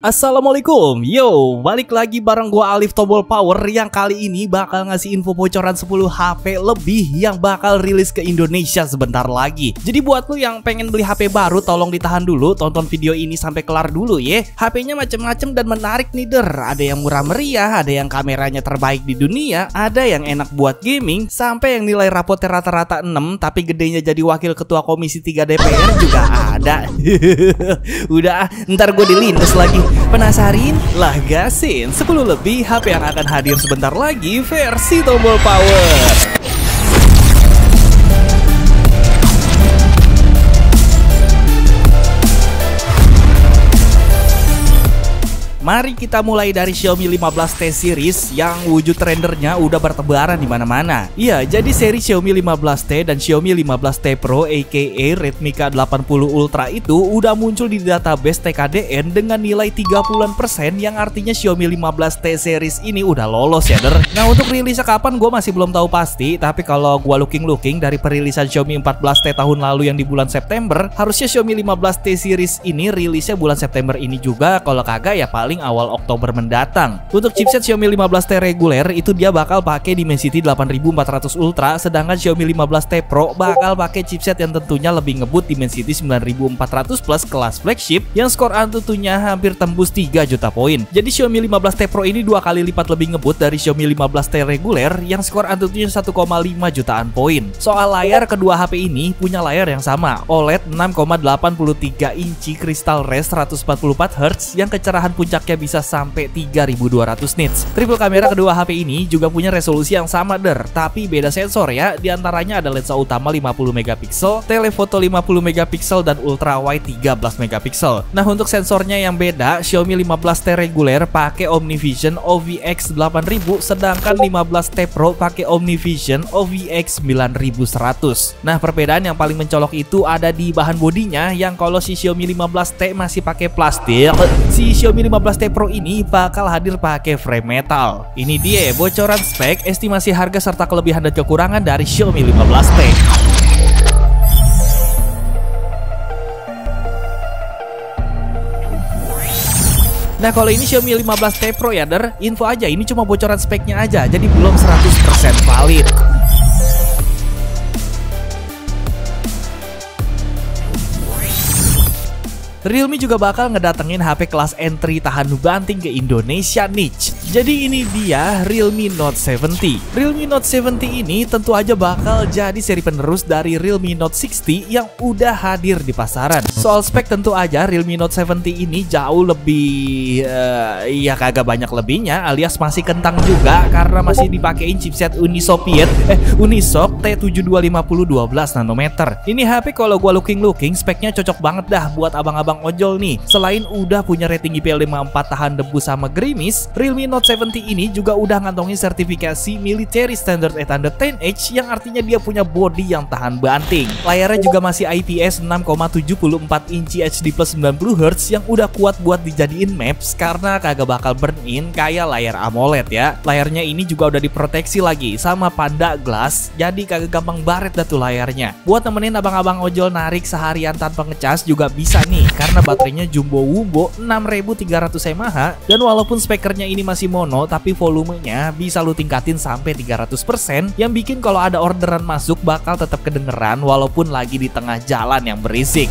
Assalamualaikum, yo, balik lagi bareng gua Alif Tombol Power yang kali ini bakal ngasih info bocoran 10 HP lebih yang bakal rilis ke Indonesia sebentar lagi. Jadi buat lu yang pengen beli HP baru, tolong ditahan dulu, tonton video ini sampai kelar dulu ya. HP-nya macem-macem dan menarik nih der. Ada yang murah meriah, ada yang kameranya terbaik di dunia, ada yang enak buat gaming, sampai yang nilai rapotnya rata-rata 6 tapi gedenya jadi wakil ketua komisi 3 DPR juga ada. Udah, ntar gue dilindas lagi. Penasarin? Lah gasin 10 lebih HP yang akan hadir sebentar lagi versi tombol power. Mari kita mulai dari Xiaomi 15T series yang wujud rendernya udah bertebaran di mana-mana. Iya, jadi seri Xiaomi 15T dan Xiaomi 15T Pro aka Redmi K80 Ultra itu udah muncul di database TKDN dengan nilai 30% yang artinya Xiaomi 15T series ini udah lolos ya der. Nah untuk rilisnya kapan gue masih belum tahu pasti, tapi kalau gue looking dari perilisan Xiaomi 14T tahun lalu yang di bulan September, harusnya Xiaomi 15T series ini rilisnya bulan September ini juga, kalau kagak ya paling awal Oktober mendatang. Untuk chipset Xiaomi 15T reguler itu dia bakal pakai Dimensity 8400 Ultra, sedangkan Xiaomi 15T Pro bakal pakai chipset yang tentunya lebih ngebut Dimensity 9400 plus kelas flagship yang skor Antutunya hampir tembus 3 juta poin. Jadi Xiaomi 15T Pro ini 2 kali lipat lebih ngebut dari Xiaomi 15T reguler yang skor Antutunya 1,5 jutaan poin. Soal layar, kedua HP ini punya layar yang sama, OLED 6,83 inci Crystal Res 144Hz yang kecerahan puncak bisa sampai 3200 nits. Triple kamera kedua HP ini juga punya resolusi yang sama der, tapi beda sensor ya. Di antaranya ada lensa utama 50 megapiksel, telefoto 50 megapiksel dan ultra wide 13 megapiksel. Nah untuk sensornya yang beda, Xiaomi 15T reguler pakai OmniVision OVX 8000, sedangkan 15T Pro pakai OmniVision OVX 9100. Nah perbedaan yang paling mencolok itu ada di bahan bodinya, yang kalau si Xiaomi 15T masih pakai plastik, si Xiaomi 15T Pro ini bakal hadir pakai frame metal. Ini dia bocoran spek, estimasi harga serta kelebihan dan kekurangan dari Xiaomi 15T. Nah kalau ini Xiaomi 15T Pro ya der, info aja ini cuma bocoran speknya aja, jadi belum 100% valid. Realme juga bakal ngedatengin HP kelas entry tahan banting ke Indonesia niche. Jadi ini dia Realme Note 70. Realme Note 70 ini tentu aja bakal jadi seri penerus dari Realme Note 60 yang udah hadir di pasaran. Soal spek tentu aja Realme Note 70 ini jauh lebih ya kagak banyak lebihnya, alias masih kentang juga karena masih dipakein chipset Unisoc T7250 12 nanometer. Ini HP kalau gua looking speknya cocok banget dah buat abang-abang ojol nih. Selain udah punya rating IP54 tahan debu sama gerimis, Realme Note 70 ini juga udah ngantongin sertifikasi Military Standard 810H yang artinya dia punya body yang tahan banting. Layarnya juga masih IPS 6,74 inci HD plus 90Hz yang udah kuat buat dijadiin maps karena kagak bakal burn in kayak layar AMOLED ya. Layarnya ini juga udah diproteksi lagi sama Panda Glass, jadi kagak gampang baret dah tuh layarnya. Buat nemenin abang-abang ojol narik seharian tanpa ngecas juga bisa nih, karena baterainya jumbo wumbo 6300 mAh, dan walaupun spekernya ini masih mono tapi volumenya bisa lu tingkatin sampai 300%, yang bikin kalau ada orderan masuk bakal tetap kedengeran walaupun lagi di tengah jalan yang berisik.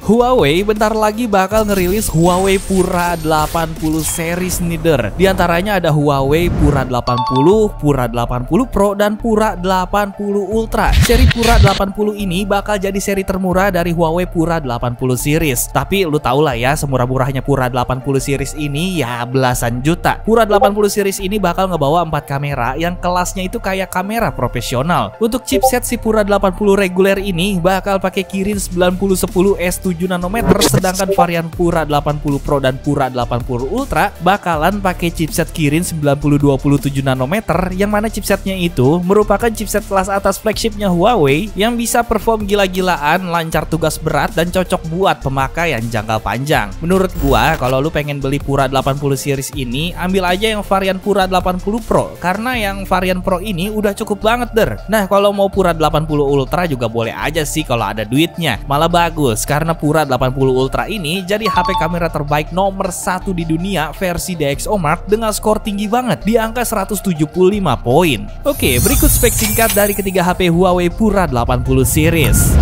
Huawei bentar lagi bakal ngerilis Huawei Pura 80 series nih der. Di antaranya ada Huawei Pura 80, Pura 80 Pro, dan Pura 80 Ultra. Seri Pura 80 ini bakal jadi seri termurah dari Huawei Pura 80 series. Tapi lu tau lah ya, semurah-murahnya Pura 80 series ini ya belasan juta. Pura 80 series ini bakal ngebawa 4 kamera yang kelasnya itu kayak kamera profesional. Untuk chipset si Pura 80 reguler ini bakal pakai Kirin 9010 S7 nanometer, sedangkan varian Pura 80 Pro dan Pura 80 Ultra bakalan pakai chipset Kirin 9027 nanometer, yang mana chipsetnya itu merupakan chipset kelas atas flagshipnya Huawei yang bisa perform gila-gilaan, lancar tugas berat, dan cocok buat pemakaian jangka panjang. Menurut gua, kalau lu pengen beli Pura 80 series ini, ambil aja yang varian Pura 80 Pro, karena yang varian Pro ini udah cukup banget der. Nah, kalau mau Pura 80 Ultra juga boleh aja sih kalau ada duitnya. Malah bagus, karena Pura 80 Ultra ini jadi HP kamera terbaik nomor 1 di dunia versi DxOMark dengan skor tinggi banget di angka 175 poin. Oke, berikut spek singkat dari ketiga HP Huawei Pura 80 series.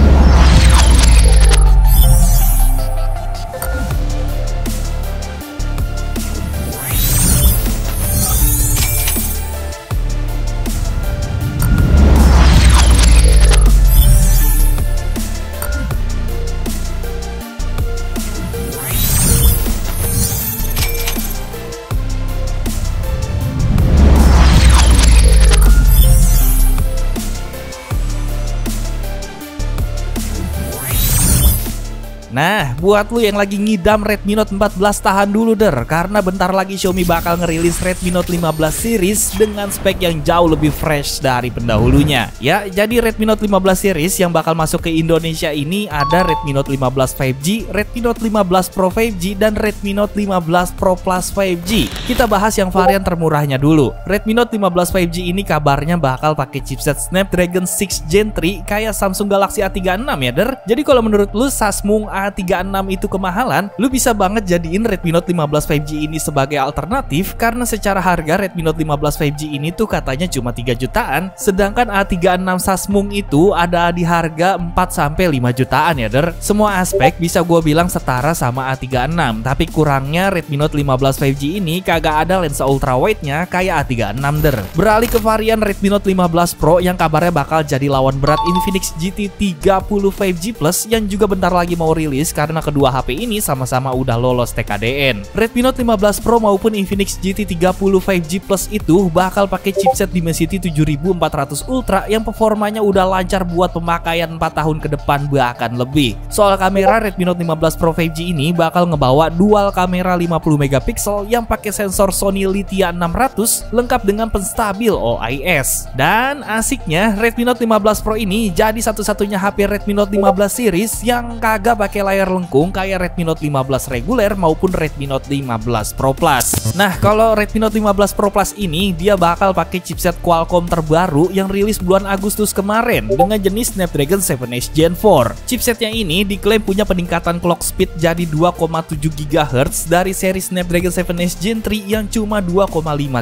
Nah, buat lu yang lagi ngidam Redmi Note 14 tahan dulu der, karena bentar lagi Xiaomi bakal ngerilis Redmi Note 15 series dengan spek yang jauh lebih fresh dari pendahulunya. Ya, jadi Redmi Note 15 series yang bakal masuk ke Indonesia ini ada Redmi Note 15 5G, Redmi Note 15 Pro 5G, dan Redmi Note 15 Pro Plus 5G. Kita bahas yang varian termurahnya dulu. Redmi Note 15 5G ini kabarnya bakal pakai chipset Snapdragon 6 Gen 3 kayak Samsung Galaxy A36 ya der. Jadi kalau menurut lu Samsung A36 itu kemahalan, lu bisa banget jadiin Redmi Note 15 5G ini sebagai alternatif, karena secara harga Redmi Note 15 5G ini tuh katanya cuma 3 jutaan, sedangkan A36 Samsung itu ada di harga 4-5 jutaan ya der. Semua aspek bisa gue bilang setara sama A36, tapi kurangnya Redmi Note 15 5G ini kagak ada lensa ultrawide-nya kayak A36 der. Beralih ke varian Redmi Note 15 Pro yang kabarnya bakal jadi lawan berat Infinix GT 30 5G Plus yang juga bentar lagi mau rilis karena kedua HP ini sama-sama udah lolos TKDN. Redmi Note 15 Pro maupun Infinix GT 30 5G Plus itu bakal pakai chipset Dimensity 7400 Ultra yang performanya udah lancar buat pemakaian 4 tahun ke depan bahkan lebih. Soal kamera, Redmi Note 15 Pro 5G ini bakal ngebawa dual kamera 50 megapiksel yang pakai sensor Sony Lithia 600 lengkap dengan penstabil OIS. Dan asiknya, Redmi Note 15 Pro ini jadi satu-satunya HP Redmi Note 15 series yang kagak pakai layar lengkung kayak Redmi Note 15 reguler maupun Redmi Note 15 Pro Plus. Nah, kalau Redmi Note 15 Pro Plus ini dia bakal pakai chipset Qualcomm terbaru yang rilis bulan Agustus kemarin dengan jenis Snapdragon 7X Gen 4. Chipsetnya ini diklaim punya peningkatan clock speed jadi 2,7 GHz dari seri Snapdragon 7X Gen 3 yang cuma 2,5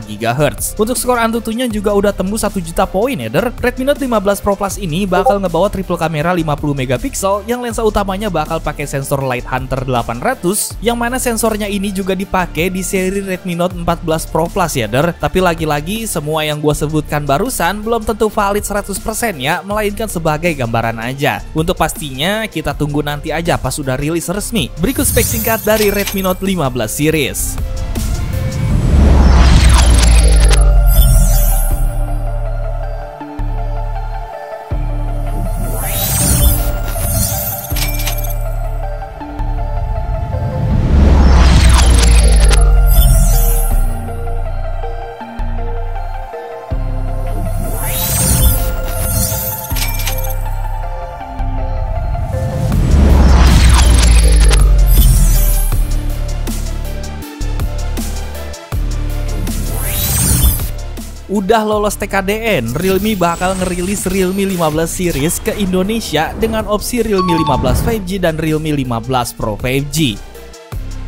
GHz. Untuk skor Antutunya juga udah tembus 1 juta poin ya der. Redmi Note 15 Pro Plus ini bakal ngebawa triple kamera 50 megapiksel yang lensa utamanya bakal pakai sensor Light Hunter 800, yang mana sensornya ini juga dipakai di seri Redmi Note 14 Pro Plus ya der. Tapi lagi-lagi semua yang gue sebutkan barusan belum tentu valid 100% ya, melainkan sebagai gambaran aja. Untuk pastinya kita tunggu nanti aja pas udah rilis resmi. Berikut spek singkat dari Redmi Note 15 series. Udah lolos TKDN, Realme bakal ngerilis Realme 15 series ke Indonesia dengan opsi Realme 15 5G dan Realme 15 Pro 5G.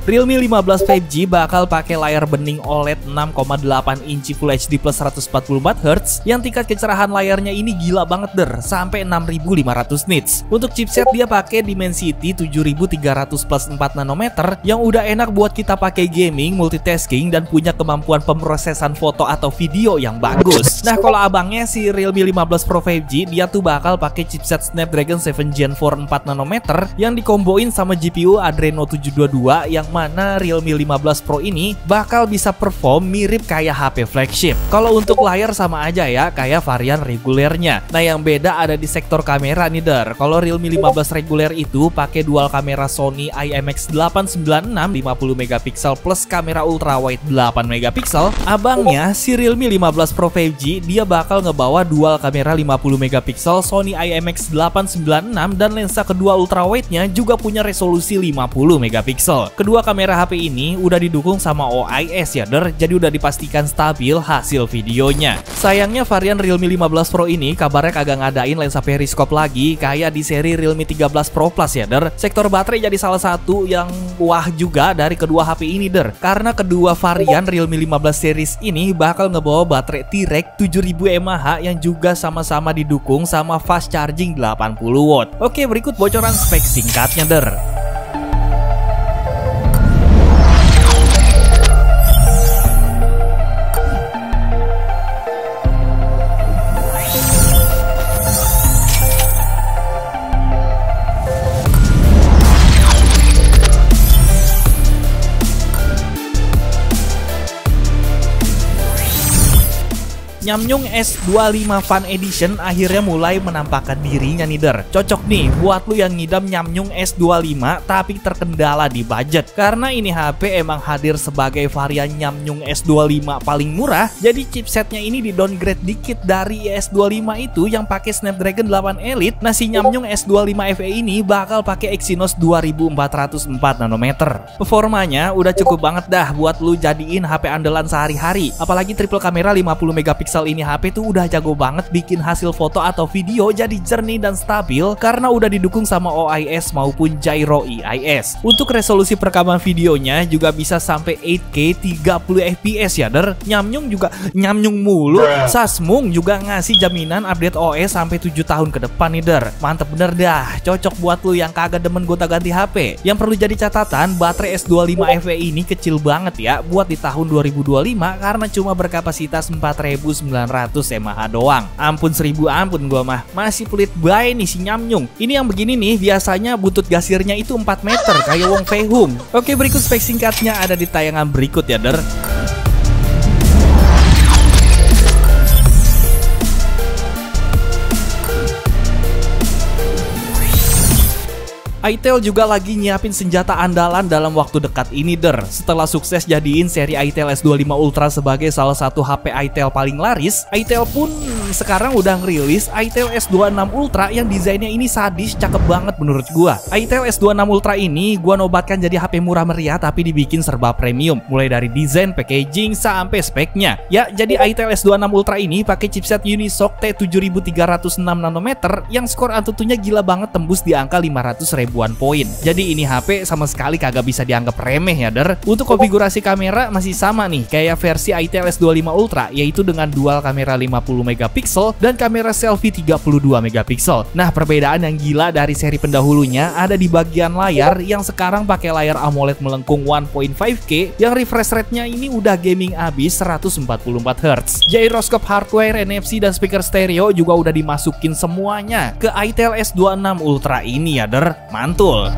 Realme 15 5G bakal pakai layar bening OLED 6,8 inci Full HD plus 144Hz yang tingkat kecerahan layarnya ini gila banget der, sampai 6500 nits. Untuk chipset dia pakai Dimensity 7300 plus 4 nanometer yang udah enak buat kita pakai gaming, multitasking, dan punya kemampuan pemrosesan foto atau video yang bagus. Nah, kalau abangnya si Realme 15 Pro 5G dia tuh bakal pakai chipset Snapdragon 7 Gen 4 4 nanometer yang dikomboin sama GPU Adreno 722 yang mana Realme 15 Pro ini bakal bisa perform mirip kayak HP flagship. Kalau untuk layar sama aja ya, kayak varian regulernya. Nah, yang beda ada di sektor kamera nih der. Kalau Realme 15 reguler itu pakai dual kamera Sony IMX896 50 megapiksel plus kamera ultrawide 8 megapiksel. Abangnya si Realme 15 Pro 5G dia bakal ngebawa dual kamera 50 megapiksel Sony IMX896 dan lensa kedua ultrawide-nya juga punya resolusi 50 megapiksel. Kedua kamera HP ini udah didukung sama OIS ya der, jadi udah dipastikan stabil hasil videonya. Sayangnya varian Realme 15 Pro ini kabarnya kagak ngadain lensa periskop lagi kayak di seri Realme 13 Pro Plus ya der. Sektor baterai jadi salah satu yang wah juga dari kedua HP ini der, karena kedua varian Realme 15 series ini bakal ngebawa baterai T-Rex 7000 mAh yang juga sama-sama didukung sama fast charging 80 watt. Oke, berikut bocoran spek singkatnya der. Nyamnyung S25 Fun Edition akhirnya mulai menampakkan dirinya nih der. Cocok nih buat lu yang ngidam Nyamnyung S25 tapi terkendala di budget. Karena ini HP emang hadir sebagai varian Nyamnyung S25 paling murah, jadi chipsetnya ini di downgrade dikit dari S25 itu yang pakai Snapdragon 8 Elite. Nah, si Nyamnyung S25 FE ini bakal pakai Exynos 2404 nanometer. Performanya udah cukup banget dah buat lu jadiin HP andalan sehari-hari. Apalagi triple kamera 50 megapiksel ini HP tuh udah jago banget bikin hasil foto atau video jadi jernih dan stabil karena udah didukung sama OIS maupun Gyro EIS. Untuk resolusi perekaman videonya juga bisa sampai 8K 30 fps ya der. Nyamnyung mulu. Samsung juga ngasih jaminan update OS sampai 7 tahun ke depan nih der. Mantep bener dah, cocok buat lu yang kagak demen gonta-ganti HP. Yang perlu jadi catatan, baterai S25 FE ini kecil banget ya buat di tahun 2025 karena cuma berkapasitas 4900 mAh doang. Ampun 1000 ampun gua mah. Masih pelit bae nih si Nyamnyung. Ini yang begini nih biasanya buntut gasirnya itu 4 meter kayak Wong Fei-hung. Oke, berikut spek singkatnya ada di tayangan berikut ya der. Itel juga lagi nyiapin senjata andalan dalam waktu dekat ini der. Setelah sukses jadiin seri Itel S25 Ultra sebagai salah satu HP Itel paling laris, Itel pun sekarang udah ngerilis Itel S26 Ultra yang desainnya ini sadis, cakep banget menurut gua. Itel S26 Ultra ini gua nobatkan jadi HP murah meriah tapi dibikin serba premium, mulai dari desain, packaging, sampai speknya. Ya, jadi Itel S26 Ultra ini pakai chipset Unisoc T7306 nanometer yang skor Antutunya gila banget, tembus di angka 500 ribuan poin. Jadi ini HP sama sekali kagak bisa dianggap remeh ya der. Untuk konfigurasi kamera masih sama nih kayak versi Itel S25 Ultra, yaitu dengan dual kamera 50 megapiksel dan kamera selfie 32 megapiksel. Nah, perbedaan yang gila dari seri pendahulunya ada di bagian layar yang sekarang pakai layar AMOLED melengkung 1.5K yang refresh rate-nya ini udah gaming abis 144 Hz. Gyroscope hardware, NFC dan speaker stereo juga udah dimasukin semuanya ke Itel S26 Ultra ini ya der. Mantul.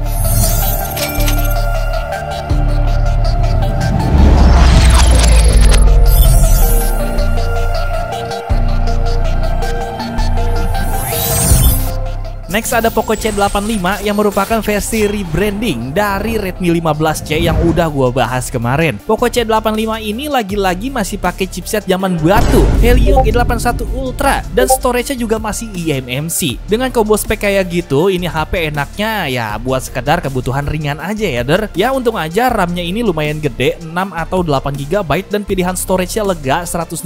Next ada Poco C85 yang merupakan versi rebranding dari Redmi 15C yang udah gua bahas kemarin. Poco C85 ini lagi-lagi masih pakai chipset zaman batu Helio G81 Ultra dan storage-nya juga masih eMMC. Dengan combo spek kayak gitu, ini HP enaknya ya buat sekedar kebutuhan ringan aja ya der. Ya untung aja RAM-nya ini lumayan gede, 6 atau 8 GB dan pilihan storage-nya lega 128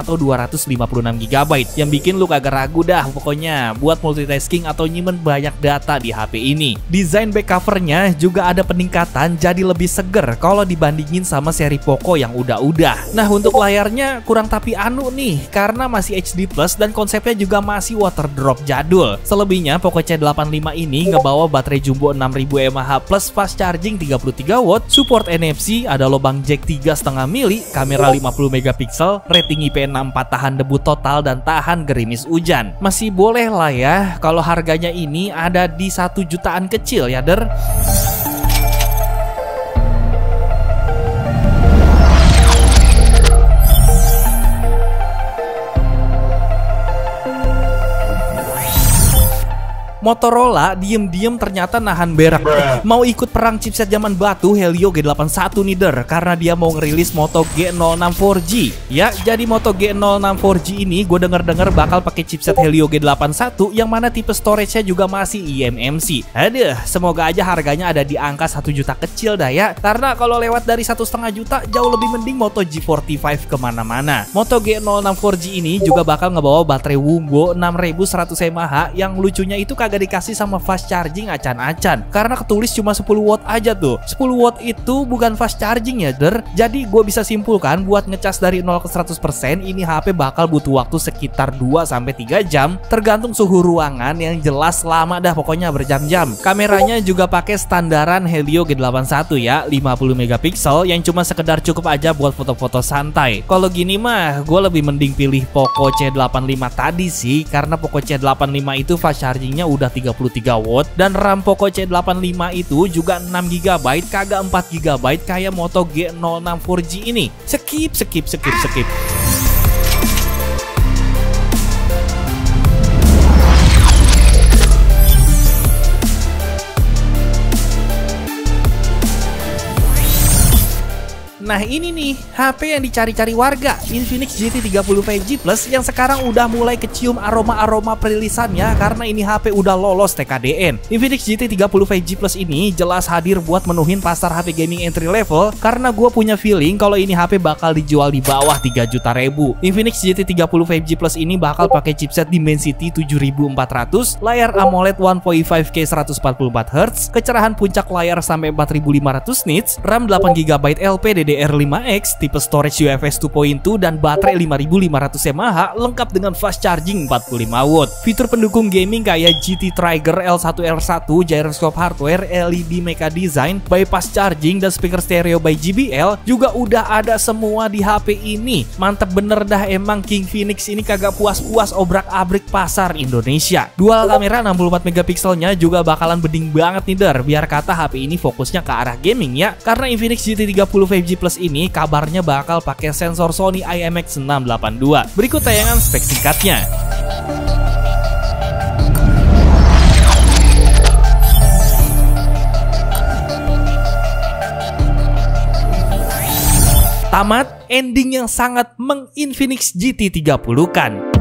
atau 256 GB yang bikin lu kagak ragu dah pokoknya buat multitasking atau nyimpen banyak data di HP ini. Desain back covernya juga ada peningkatan jadi lebih seger kalau dibandingin sama seri Poco yang udah-udah. Nah, untuk layarnya kurang tapi anu nih karena masih HD plus dan konsepnya juga masih water drop jadul. Selebihnya Poco C85 ini ngebawa baterai jumbo 6000 mAh plus fast charging 33 watt, support NFC, ada lubang jack 3,5 mili, kamera 50 megapiksel, rating IP64, tahan debu total dan tahan gerimis hujan. Masih boleh lah ya kalau harganya ini ada di 1 jutaan kecil ya der. Motorola diem-diem ternyata nahan berak. Mau ikut perang chipset zaman batu Helio G81 nih der, karena dia mau ngerilis Moto G06 4G. Ya, jadi Moto G06 4G ini gue denger-denger bakal pakai chipset Helio G81 yang mana tipe storage-nya juga masih eMMC. Aduh, semoga aja harganya ada di angka 1 juta kecil dah ya, karena kalau lewat dari 1,5 juta jauh lebih mending Moto G45 kemana-mana. Moto G06 4G ini juga bakal ngebawa baterai Wumbo 6100 mAh yang lucunya itu kagak dikasih sama fast charging acan-acan, karena ketulis cuma 10 watt aja tuh. 10 watt itu bukan fast charging ya der. Jadi gue bisa simpulkan buat ngecas dari 0 ke 100% ini HP bakal butuh waktu sekitar 2-3 jam tergantung suhu ruangan, yang jelas lama dah pokoknya berjam-jam. Kameranya juga pakai standaran Helio G81 ya, 50 megapiksel yang cuma sekedar cukup aja buat foto-foto santai. Kalau gini mah gue lebih mending pilih Poco C85 tadi sih, karena Poco C85 itu fast chargingnya udah 33 watt dan RAM Poco C85 itu juga 6 GB kagak 4 GB kayak Moto G06 4G ini. Skip. Nah ini nih HP yang dicari-cari warga, Infinix GT30 5G Plus yang sekarang udah mulai kecium aroma-aroma perilisannya karena ini HP udah lolos TKDN. Infinix GT30 5G Plus ini jelas hadir buat menuhin pasar HP gaming entry level, karena gue punya feeling kalau ini HP bakal dijual di bawah 3 juta ribu. Infinix GT30 5G Plus ini bakal pakai chipset Dimensity 7400, layar AMOLED 1.5K 144Hz, kecerahan puncak layar sampai 4500 nits, RAM 8GB LPDDR5X, tipe storage UFS 2.2 dan baterai 5500 mAh lengkap dengan fast charging 45 watt. Fitur pendukung gaming kayak GT Trigger L1R1, gyroscope hardware, LED mecha design, bypass charging dan speaker stereo by JBL juga udah ada semua di HP ini. Mantep bener dah emang King Phoenix ini kagak puas-puas obrak-abrik pasar Indonesia. Dual kamera 64 megapikselnya juga bakalan beding banget nih der, biar kata HP ini fokusnya ke arah gaming ya, karena Infinix GT30 5G Plus ini kabarnya bakal pakai sensor Sony IMX682. Berikut tayangan spek singkatnya. Tamat ending yang sangat meng-Infinix GT30 kan.